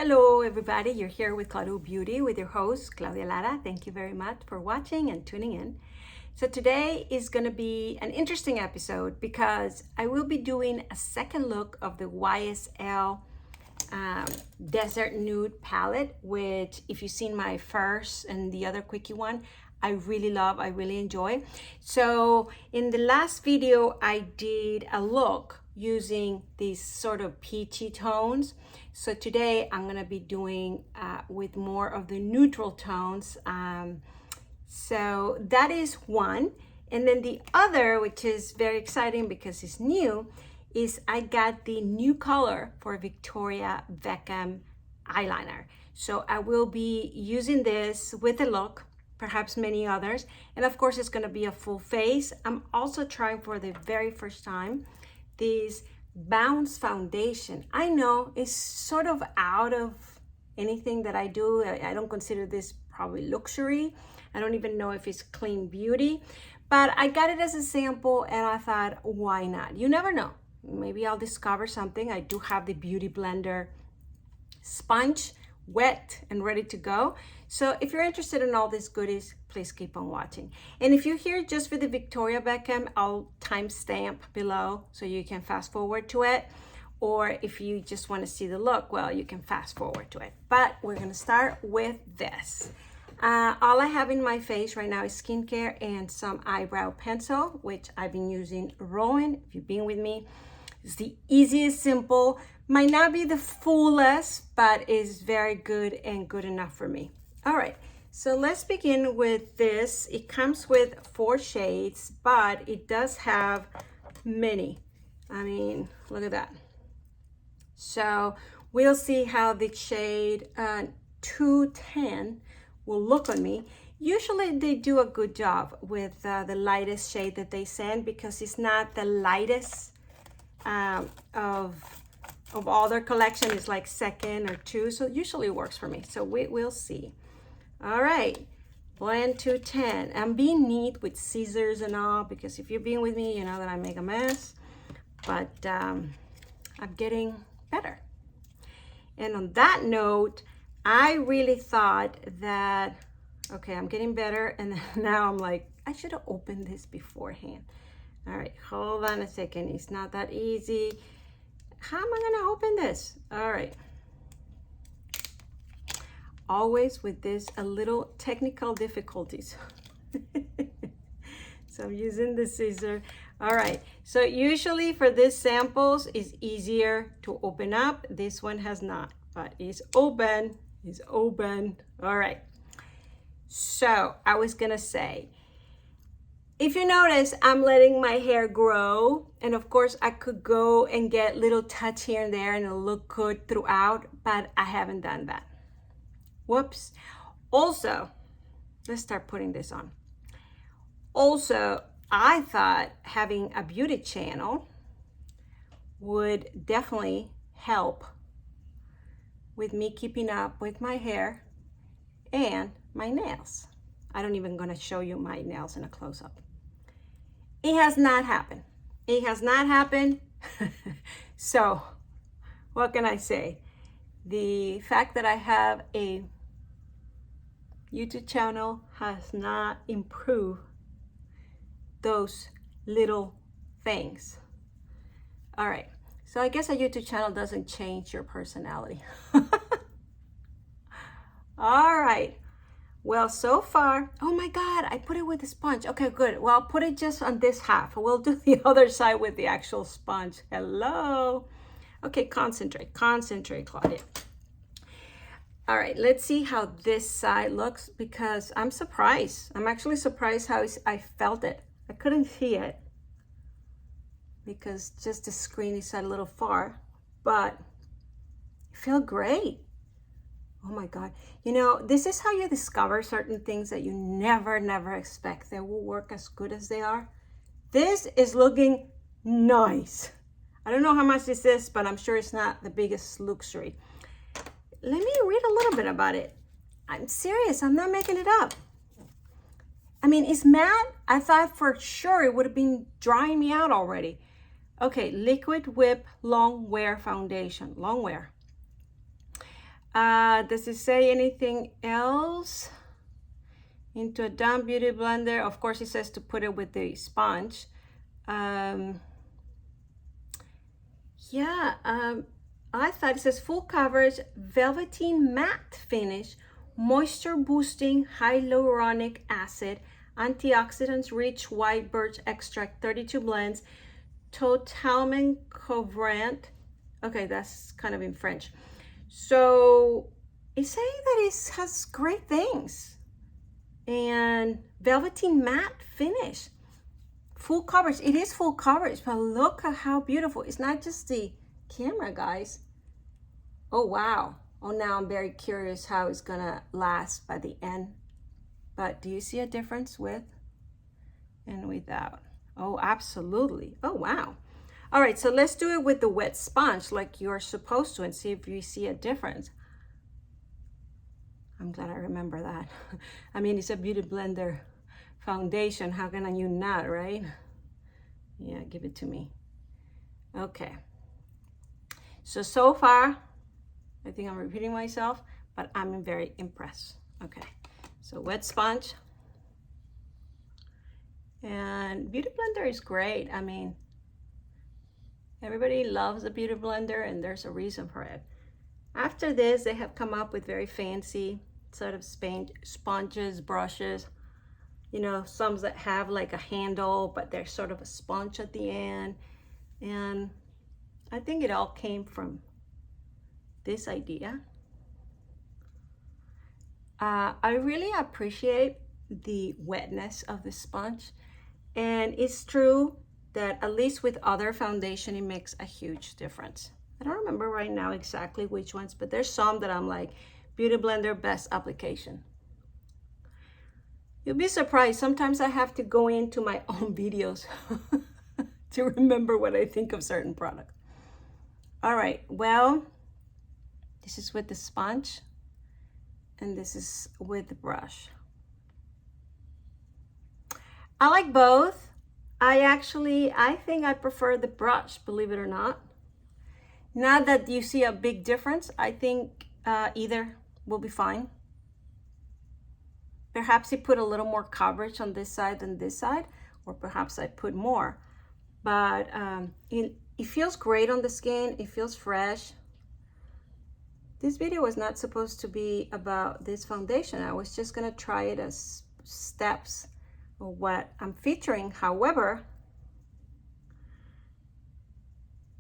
Hello everybody, you're here with Kajal Beauty with your host Claudia Lara. Thank you very much for watching and tuning in. So today is going to be an interesting episode because I will be doing a second look of the YSL Desert Nude palette, which if you've seen my first and the other quickie one, I really love, I really enjoy. So in the last video, I did a look using these sort of peachy tones. So today I'm gonna be doing with more of the neutral tones. So that is one. And then the other, which is very exciting because it's new, is I got the new color for Victoria Beckham eyeliner. So I will be using this with a look, perhaps many others. And of course, it's gonna be a full face. I'm also trying for the very first time this Bounce foundation. I know it's sort of out of anything that I do. I don't consider this probably luxury. I don't even know if it's clean beauty, but I got it as a sample and I thought, why not? You never know. Maybe I'll discover something. I do have the BeautyBlender sponge wet and ready to go. So if you're interested in all these goodies, please keep on watching. And if you're here just for the Victoria Beckham, I'll timestamp below so you can fast forward to it. Or if you just want to see the look, well, you can fast forward to it. But we're going to start with this. All I have in my face right now is skincare and some eyebrow pencil, which I've been using Roen. If you've been with me, it's the easiest, simple, might not be the fullest, but is very good and good enough for me. All right, so let's begin with this. It comes with 4 shades, but it does have many. I mean, look at that. So we'll see how the shade 210 will look on me. Usually they do a good job with the lightest shade that they send because it's not the lightest of all their collection. Is like second or 2, so usually it works for me. So we'll see. All right, blend 210. I'm being neat with scissors and all because if you've been with me, you know that I make a mess, but I'm getting better. And on that note, I really thought that, okay, I'm getting better, and now I'm like, I should have opened this beforehand. All right, hold on a second. It's not that easy. How am I gonna open this? All right. Always with this, a little technical difficulties. So I'm using the scissor. All right, so usually for these samples, it's easier to open up. This one has not, but it's open, it's open. All right, so I was gonna say, if you notice, I'm letting my hair grow. And of course, I could go and get little touch here and there and it'll look good throughout, but I haven't done that. Whoops. Also, let's start putting this on. Also, I thought having a beauty channel would definitely help with me keeping up with my hair and my nails. I don't even gonna show you my nails in a close-up. It has not happened. It has not happened. So what can I say? The fact that I have a YouTube channel has not improved those little things. All right, so I guess a YouTube channel doesn't change your personality. All right. Well, so far, oh my God, I put it with a sponge. Okay, good. Well, I'll put it just on this half. We'll do the other side with the actual sponge. Hello. Okay, concentrate, Claudia. All right, let's see how this side looks because I'm surprised. I'm actually surprised how I felt it. I couldn't see it because just the screen is a little far, but it felt great. Oh my God. You know, this is how you discover certain things that you never expect they will work as good as they are. This is looking nice. I don't know how much this is, but I'm sure it's not the biggest luxury. Let me read a little bit about it. I'm serious. I'm not making it up. I mean, it's matte. I thought for sure it would have been drying me out already. Okay, Liquid Whip Long Wear Foundation. Long wear. Does it say anything else? Into a damp beauty blender. Of course, it says to put it with the sponge. I thought it says full coverage, velveteen matte finish, moisture boosting hyaluronic acid, antioxidants rich white birch extract, 32 blends, totalement couvrant. Okay, that's kind of in French. So it's saying that it has great things. And velveteen matte finish, full coverage. It is full coverage, but look at how beautiful. It's not just the camera, guys. Oh wow. Oh, now I'm very curious how it's gonna last by the end. But do you see a difference with and without? Oh, absolutely. Oh wow. All right, so let's do it with the wet sponge like you're supposed to and see if you see a difference. I'm glad I remember that. I mean, it's a Beauty Blender foundation. How can you not, right? Yeah, give it to me. Okay. So far, I think I'm repeating myself, but I'm very impressed. Okay, so wet sponge. And Beauty Blender is great. I mean, everybody loves a Beauty Blender and there's a reason for it. After this, they have come up with very fancy sort of sponges, brushes, you know, some that have like a handle, but they're sort of a sponge at the end. And I think it all came from this idea. I really appreciate the wetness of the sponge. And it's true that at least with other foundation, it makes a huge difference. I don't remember right now exactly which ones, but there's some that I'm like, Beauty Blender best application. You'll be surprised. Sometimes I have to go into my own videos to remember what I think of certain products. All right, well, this is with the sponge and this is with the brush. I like both. I think I prefer the brush, believe it or not. Not that you see a big difference. I think either will be fine. Perhaps you put a little more coverage on this side than this side, or perhaps I put more. But it feels great on the skin. It feels fresh. This video was not supposed to be about this foundation. I was just gonna try it as steps of what I'm featuring. However,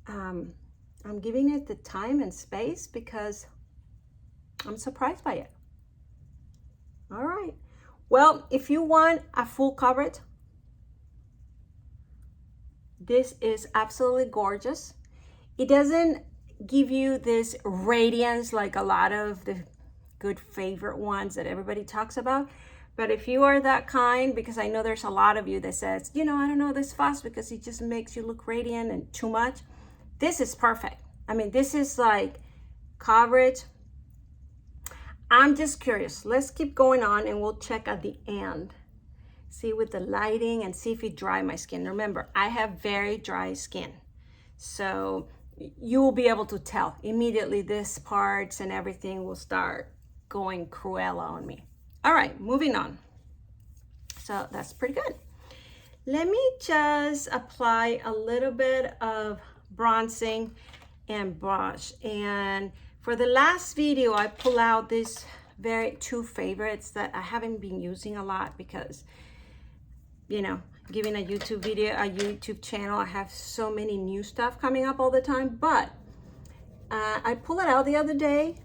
I'm giving it the time and space because I'm surprised by it. All right. Well, if you want a full coverage, this is absolutely gorgeous. It doesn't give you this radiance like a lot of the good favorite ones that everybody talks about. But if you are that kind, because I know there's a lot of you that says, you know, I don't know this fast because it just makes you look radiant and too much. This is perfect. I mean, this is like coverage. I'm just curious. Let's keep going on and we'll check at the end. See with the lighting and see if it dry my skin. Remember, I have very dry skin. So you will be able to tell immediately this parts and everything will start going Cruella on me. All right, moving on. So that's pretty good. Let me just apply a little bit of bronzing and brush. And for the last video, I pull out these two favorites that I haven't been using a lot because, you know, giving a YouTube video, a YouTube channel, I have so many new stuff coming up all the time. But I pulled it out the other day,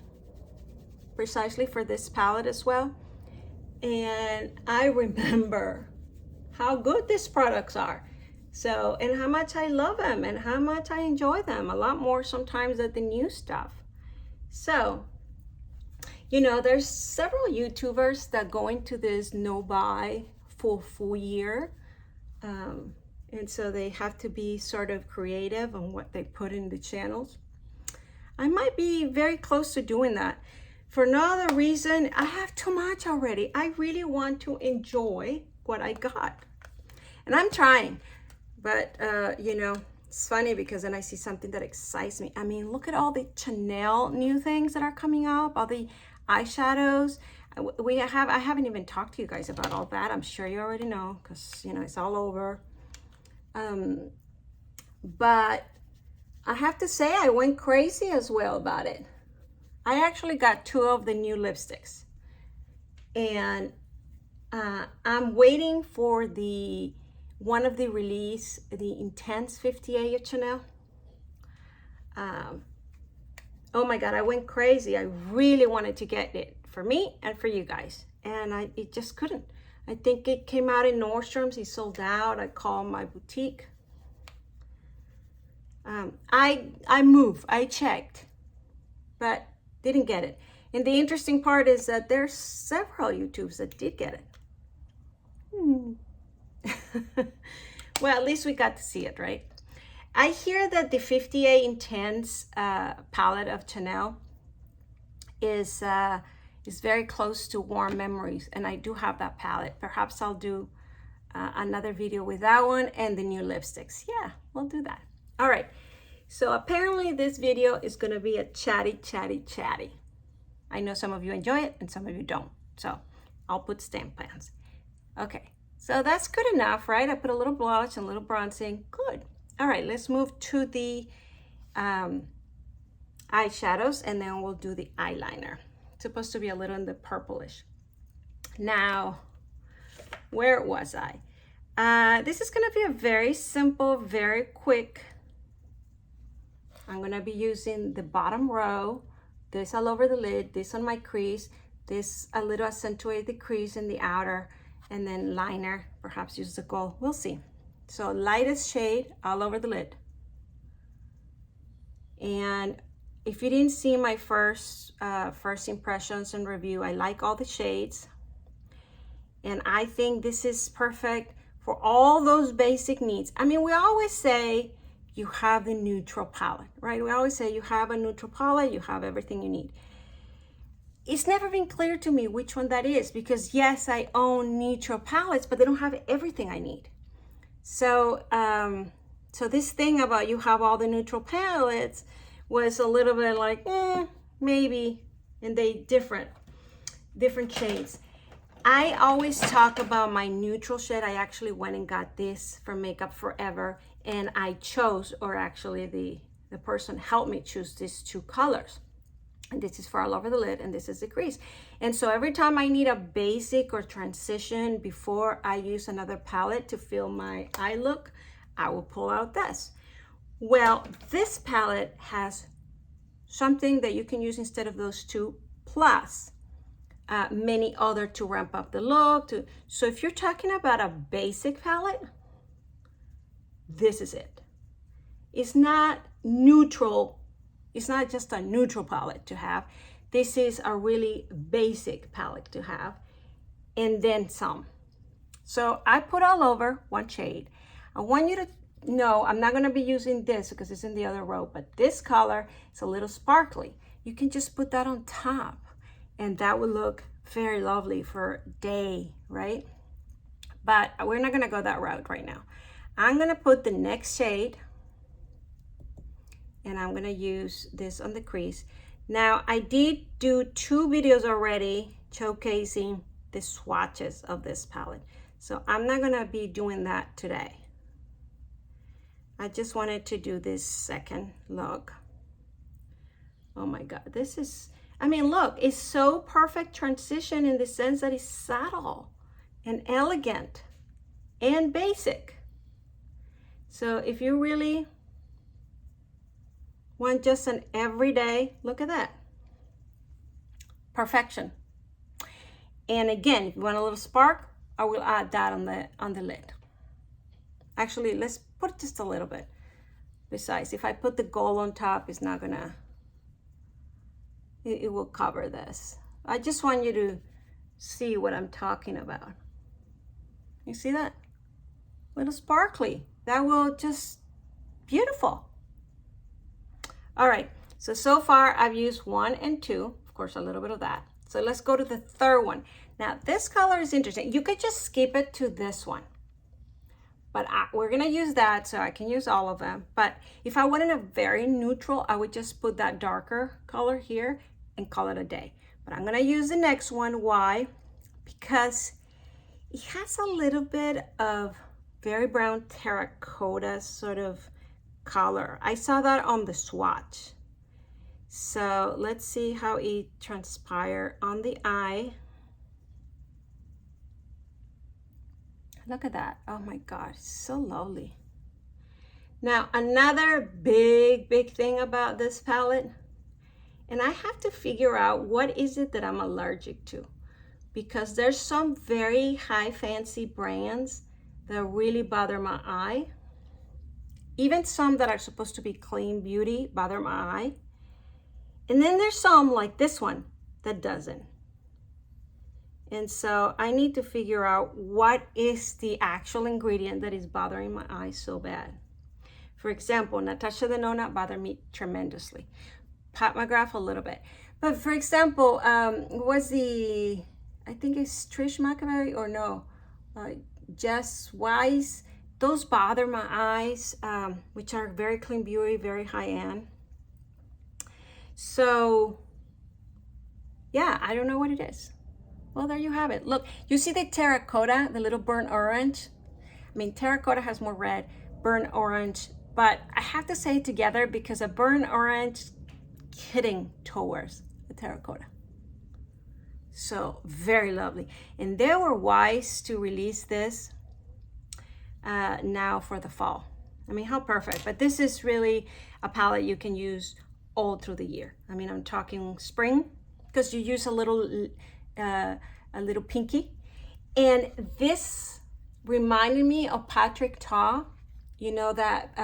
precisely for this palette as well. And I remember how good these products are. So, and how much I love them and how much I enjoy them a lot more sometimes than the new stuff. So, you know, there's several YouTubers that go into this no buy full year. And so they have to be sort of creative on what they put in the channels. I might be very close to doing that. For no other reason, I have too much already. I really want to enjoy what I got. And I'm trying, but you know, It's funny because then I see something that excites me. I mean, look at all the Chanel new things that are coming up, all the eyeshadows. I haven't even talked to you guys about all that. I'm sure you already know because, you know, it's all over. But I have to say I went crazy as well about it. I actually got 2 of the new lipsticks. And I'm waiting for one of the release, the Intense 58 of Chanel. Oh my God, I went crazy. I really wanted to get it for me and for you guys. And it just couldn't. I think it came out in Nordstrom's. He sold out. I called my boutique. I moved, I checked, but didn't get it. And the interesting part is that there's several YouTubers that did get it. Well, at least we got to see it, right? I hear that the 58 Intense palette of Chanel is very close to Warm Memories, and I do have that palette. Perhaps I'll do another video with that one and the new lipsticks. Yeah, we'll do that. All right, so apparently this video is gonna be a chatty. I know some of you enjoy it and some of you don't, so I'll put stamp plans. Okay, so that's good enough, right? I put a little blush and a little bronzing, good. All right, let's move to the eyeshadows and then we'll do the eyeliner. It's supposed to be a little in the purplish. Now, where was I? This is gonna be a very simple, very quick. I'm gonna be using the bottom row, this all over the lid, this on my crease, this a little accentuate the crease in the outer, and then liner, perhaps use the gold, we'll see. So lightest shade all over the lid. And if you didn't see my first impressions and review, I like all the shades. And I think this is perfect for all those basic needs. I mean, we always say you have the neutral palette, right? We always say you have a neutral palette, you have everything you need. It's never been clear to me which one that is because yes, I own neutral palettes, but they don't have everything I need. So, so this thing about you have all the neutral palettes was a little bit like, maybe, and they different shades. I always talk about my neutral shade. I actually went and got this from Makeup Forever, and I chose, or actually the person helped me choose these 2 colors. And this is for all over the lid, and this is the crease. And so every time I need a basic or transition before I use another palette to fill my eye look, I will pull out this. Well, this palette has something that you can use instead of those 2, plus many other to ramp up the look. So if you're talking about a basic palette, this is it. It's not neutral. It's not just a neutral palette to have. This is a really basic palette to have, and then some. So I put all over 1 shade. I want you to know I'm not gonna be using this because it's in the other row, but this color is a little sparkly. You can just put that on top and that would look very lovely for day, right? But we're not gonna go that route right now. I'm gonna put the next shade, and I'm gonna use this on the crease. Now, I did do 2 videos already showcasing the swatches of this palette. So I'm not gonna be doing that today. I just wanted to do this second look. Oh my God, this is, I mean, look, it's so perfect transition in the sense that it's subtle and elegant and basic. So if you really want just an everyday, look at that. Perfection. And again, if you want a little spark, I will add that on the lid. Actually, let's put just a little bit. Besides, if I put the gold on top, it's not gonna, it will cover this. I just want you to see what I'm talking about. You see that? Little sparkly. That will just, beautiful. All right, so far I've used 1 and 2, of course, a little bit of that. So let's go to the third one. Now, this color is interesting. You could just skip it to this one, but we're gonna use that so I can use all of them. But if I wanted a very neutral, I would just put that darker color here and call it a day. But I'm gonna use the next one. Why? Because it has a little bit of very brown terracotta sort of color. I saw that on the swatch. So let's see how it transpires on the eye. Look at that. Oh my God, so lovely. Now, another big thing about this palette, and I have to figure out what is it that I'm allergic to, because there's some very high fancy brands that really bother my eye. Even some that are supposed to be clean beauty bother my eye. And then there's some like this one that doesn't. And so I need to figure out what is the actual ingredient that is bothering my eyes so bad. For example, Natasha Denona bothered me tremendously. Pat McGrath a little bit. But for example, was the, I think it's Trish McAvoy or no, Jess Wise. Those bother my eyes, which are very clean beauty, very high end. So yeah, I don't know what it is. Well, there you have it. Look, you see the terracotta, the little burnt orange? I mean, terracotta has more red, burnt orange, but I have to say it together because a burnt orange hitting towards the terracotta. So very lovely. And they were wise to release this now for the fall. I mean, how perfect. But this is really a palette you can use all through the year. I mean, I'm talking spring, because you use a little pinky. And this reminded me of Patrick Ta. You know that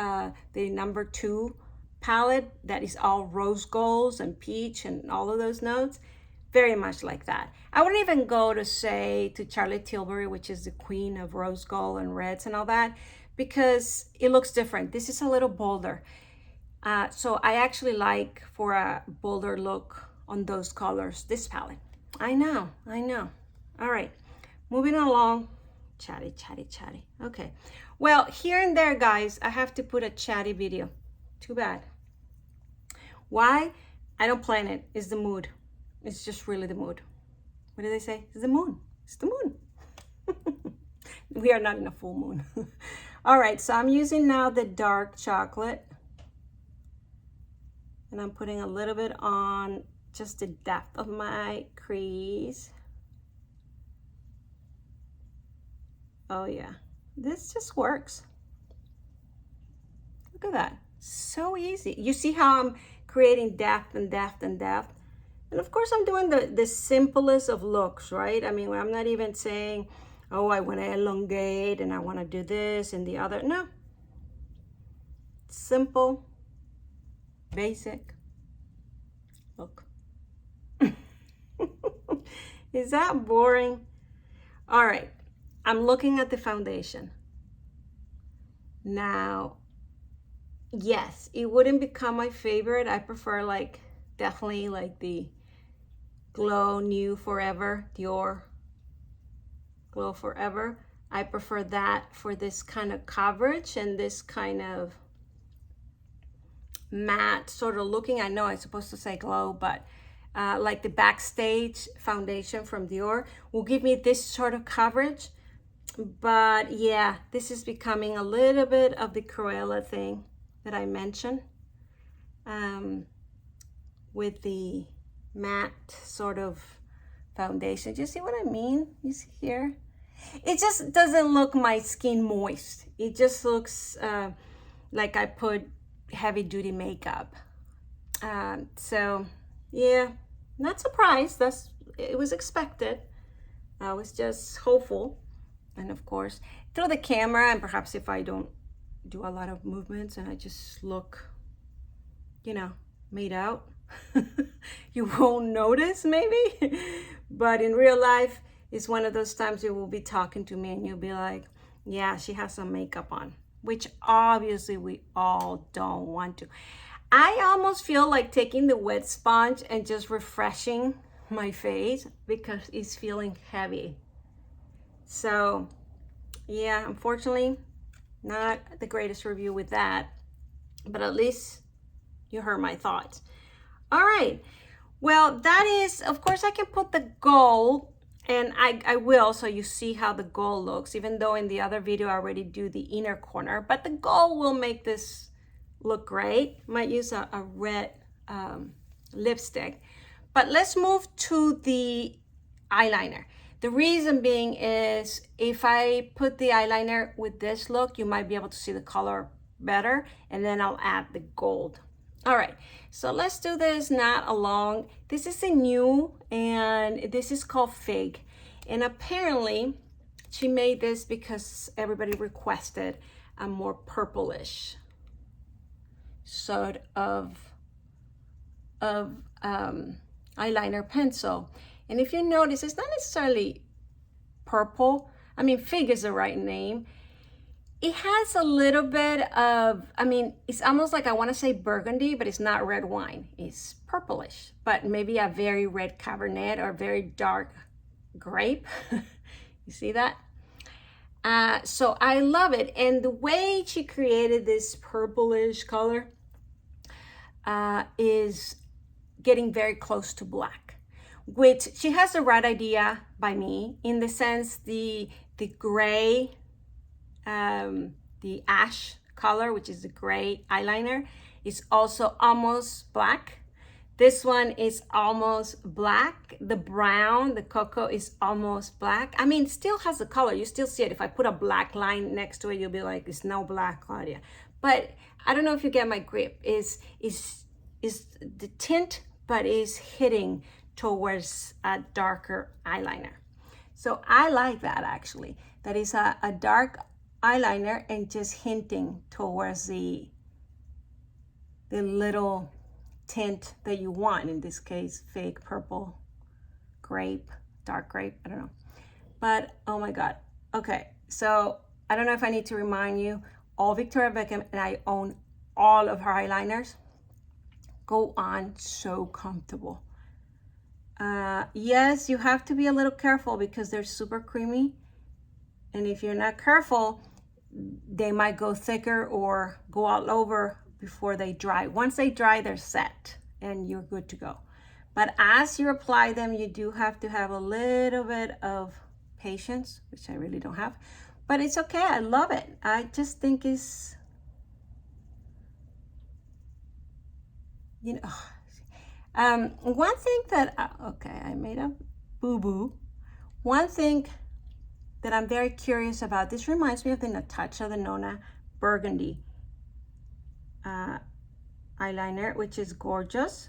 the #2 palette that is all rose golds and peach and all of those notes. Very much like that. I wouldn't even go to say to Charlotte Tilbury, which is the queen of rose gold and reds and all that, because it looks different. This is a little bolder. So I actually like, for a bolder look on those colors, this palette. I know. All right, moving along. Chatty. Okay. Well, here and there, guys, I have to put a chatty video. Too bad. Why? I don't plan it. It's the mood. It's just really the mood. What do they say? It's the moon. It's the moon. We are not in a full moon. All right, so I'm using now the dark chocolate. And I'm putting a little bit on just the depth of my crease. Oh yeah, this just works. Look at that, so easy. You see how I'm creating depth and depth and depth? And of course I'm doing the simplest of looks, right? I mean, I'm not even saying, oh, I want to elongate and I want to do this and the other. No, simple, basic look. Is that boring? All right, I'm looking at the foundation. Now, yes, it wouldn't become my favorite. I prefer definitely the Glow New Forever, Dior Glow Forever. I prefer that for this kind of coverage and this kind of matte sort of looking. I know I'm supposed to say glow, but like the Backstage foundation from Dior will give me this sort of coverage. But yeah, this is becoming a little bit of the Cruella thing that I mentioned, with the matte sort of foundation. Do you see what I mean? You see here? It just doesn't look my skin moist. It just looks like I put heavy duty makeup. So yeah, not surprised. It was expected. I was just hopeful. And of course, through the camera, and perhaps if I don't do a lot of movements and I just look, made out, you won't notice maybe. But in real life, it's one of those times you will be talking to me and you'll be like, yeah, she has some makeup on, which obviously we all don't want to. I almost feel like taking the wet sponge and just refreshing my face because it's feeling heavy. So yeah, unfortunately, Not the greatest review with that, but at least you heard my thoughts. All right, well, that is, of course, I can put the gold, and I will, so you see how the gold looks, even though in the other video I already do the inner corner, but the gold will make this look great. Might use a red lipstick. But let's move to the eyeliner. The reason being is if I put the eyeliner with this look, you might be able to see the color better, and then I'll add the gold. All right, so let's do this not along. This is a new, and this is called Fig. And apparently she made this because everybody requested a more purplish sort of eyeliner pencil. And if you notice, it's not necessarily purple. I mean, Fig is the right name. It has a little bit of, I mean, it's almost like, I want to say burgundy, but it's not red wine. It's purplish, but maybe a very red Cabernet or very dark grape. You see that? So I love it. And the way she created this purplish color is getting very close to black, which she has the right idea by me, in the sense the gray, the ash color, which is the gray eyeliner, is also almost black. This one is almost black. The brown, the cocoa, is almost black. I mean, it still has the color. You still see it. If I put a black line next to it, you'll be like, it's no black, Claudia. But I don't know if you get my grip. Is the tint, but is hitting towards a darker eyeliner. So I like that, actually. That is a dark eyeliner and just hinting towards the little tint that you want. In this case, Fig, purple, grape, dark grape, I don't know. But oh my God. Okay, so I don't know if I need to remind you, all Victoria Beckham, and I own all of her eyeliners, go on so comfortable. Yes, you have to be a little careful because they're super creamy. And if you're not careful, they might go thicker or go all over before they dry. Once they dry, they're set and you're good to go. But as you apply them, you do have to have a little bit of patience, which I really don't have. But it's okay, I love it. I just think it's, you know, one thing that, okay, I made a boo-boo. One thing that I'm very curious about, this reminds me of the Natasha Denona Burgundy eyeliner, which is gorgeous.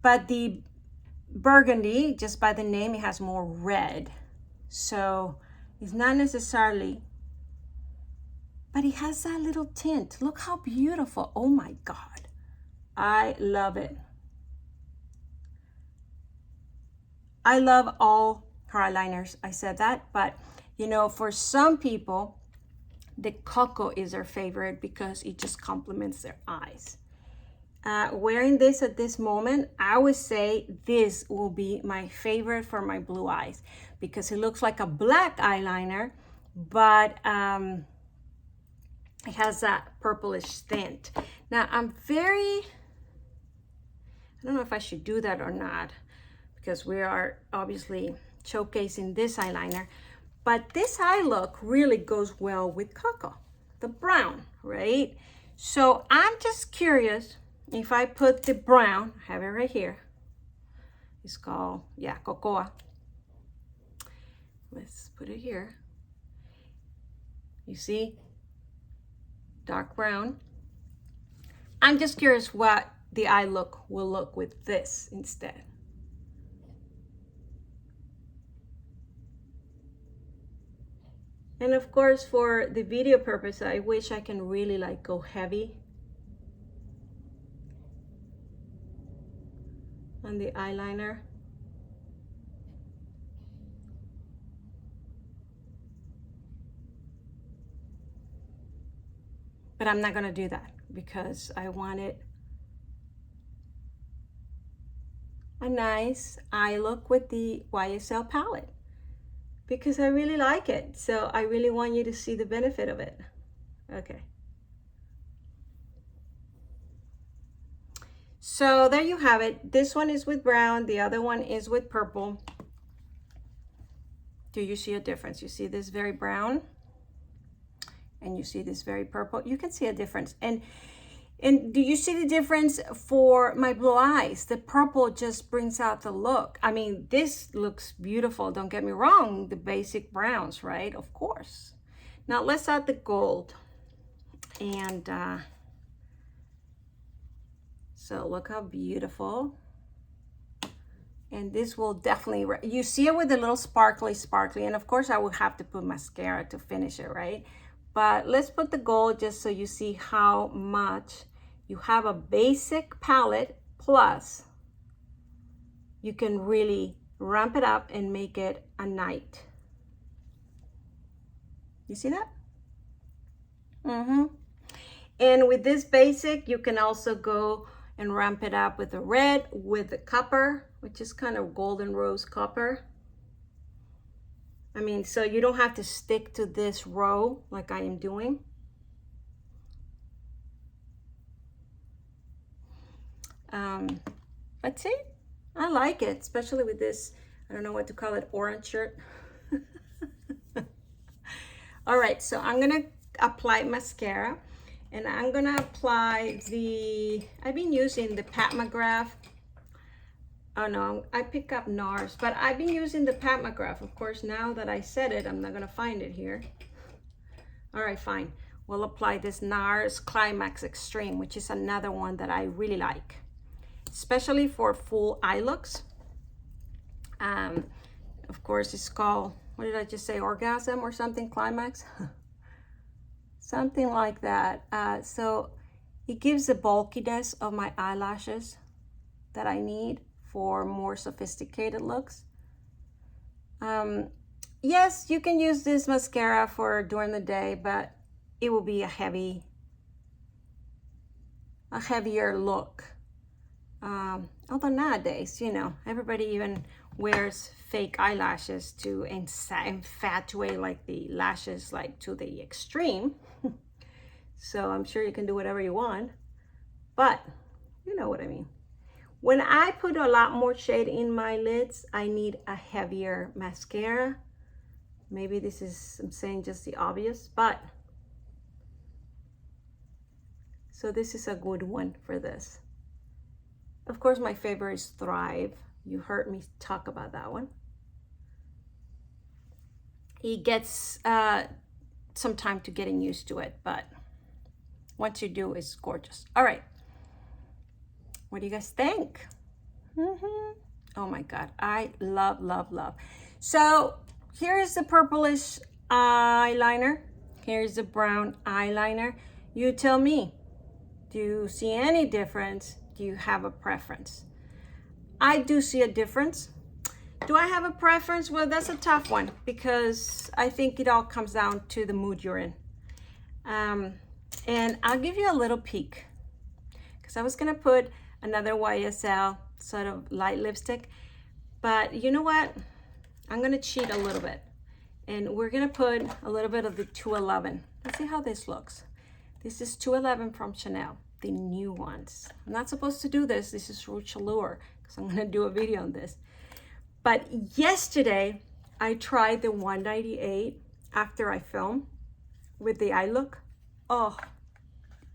But the burgundy, just by the name, it has more red. So it's not necessarily, but it has that little tint. Look how beautiful. Oh my God. I love it. I love all her eyeliners. I said that, but you know, for some people, the cocoa is their favorite because it just complements their eyes. Wearing this at this moment, I would say this will be my favorite for my blue eyes because it looks like a black eyeliner, but it has that purplish tint. Now I don't know if I should do that or not because we are obviously showcasing this eyeliner, but this eye look really goes well with cocoa, the brown, right? So I'm just curious if I put the brown, I have it right here. It's called, yeah, Cocoa. Let's put it here. You see, dark brown. I'm just curious what the eye look will look with this instead. And of course, for the video purpose, I wish I can really like go heavy on the eyeliner. But I'm not gonna do that because I wanted a nice eye look with the YSL palette. because I really like it. So I really want you to see the benefit of it. Okay. So there you have it. This one is with brown, the other one is with purple. Do you see a difference? You see this very brown and you see this very purple. You can see a difference. And do you see the difference for my blue eyes? The purple just brings out the look. I mean, this looks beautiful, don't get me wrong, the basic browns, right? Of course. Now let's add the gold. And so look how beautiful. And this will definitely, you see it with a little sparkly, and of course I will have to put mascara to finish it, right? But let's put the gold just so you see how much you have a basic palette, plus you can really ramp it up and make it a night. You see that? And with this basic, you can also go and ramp it up with the red, with the copper, which is kind of golden rose copper. I mean, so you don't have to stick to this row like I am doing. But see, I like it, especially with this, I don't know what to call it, orange shirt. All right, so I'm gonna apply mascara, and I'm gonna apply I've been using the Pat McGrath. Oh no, I pick up Nars, but I've been using the Pat McGrath. Of course, now that I said it, I'm not gonna find it here. All right, fine. We'll apply this Nars Climax Extreme, which is another one that I really like, especially for full eye looks. Of course, it's called, what did I just say, orgasm or something, Climax? Something like that. So it gives the bulkiness of my eyelashes that I need for more sophisticated looks. Yes, you can use this mascara for during the day, but it will be a heavier look. Although nowadays, you know, everybody even wears fake eyelashes to infatuate like the lashes like to the extreme. So I'm sure you can do whatever you want, but you know what I mean. When I put a lot more shade in my lids, I need a heavier mascara. Maybe this is, I'm saying just the obvious, but so this is a good one for this. Of course, my favorite is Thrive. You heard me talk about that one. It gets some time to getting used to it, but once you do, it's gorgeous. All right. What do you guys think? Oh my God, I love, love, love. So here's the purplish eyeliner. Here's the brown eyeliner. You tell me, do you see any difference? Do you have a preference? I do see a difference. Do I have a preference? Well, that's a tough one because I think it all comes down to the mood you're in. And I'll give you a little peek because I was gonna put another YSL sort of light lipstick, but you know what? I'm gonna cheat a little bit, and we're gonna put a little bit of the 211. Let's see how this looks. This is 211 from Chanel, the new ones. I'm not supposed to do this. This is Rouge Allure because I'm gonna do a video on this. But yesterday I tried the 198 after I filmed with the eye look. Oh,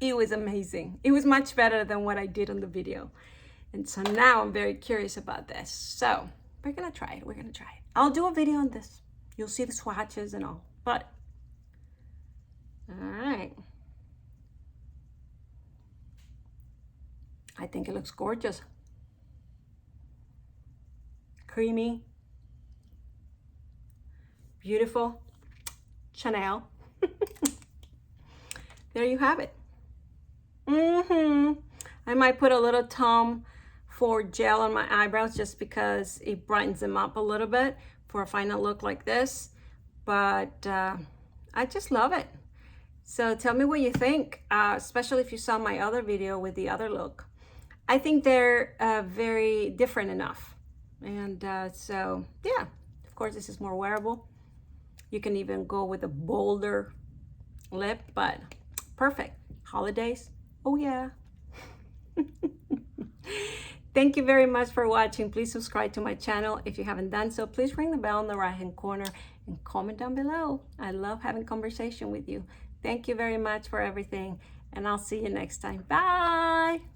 it was amazing. It was much better than what I did on the video. And so now I'm very curious about this. So we're gonna try it, we're gonna try it. I'll do a video on this. You'll see the swatches and all, but all right. I think it looks gorgeous. Creamy, beautiful, Chanel. There you have it. I might put a little Tom Ford gel on my eyebrows just because it brightens them up a little bit for a final look like this. But I just love it. So tell me what you think, especially if you saw my other video with the other look. I think they're very different enough. And so, yeah, of course, this is more wearable. You can even go with a bolder lip, but perfect. Holidays, oh yeah. Thank you very much for watching. Please subscribe to my channel. If you haven't done so, please ring the bell in the right-hand corner and comment down below. I love having conversation with you. Thank you very much for everything, and I'll see you next time. Bye.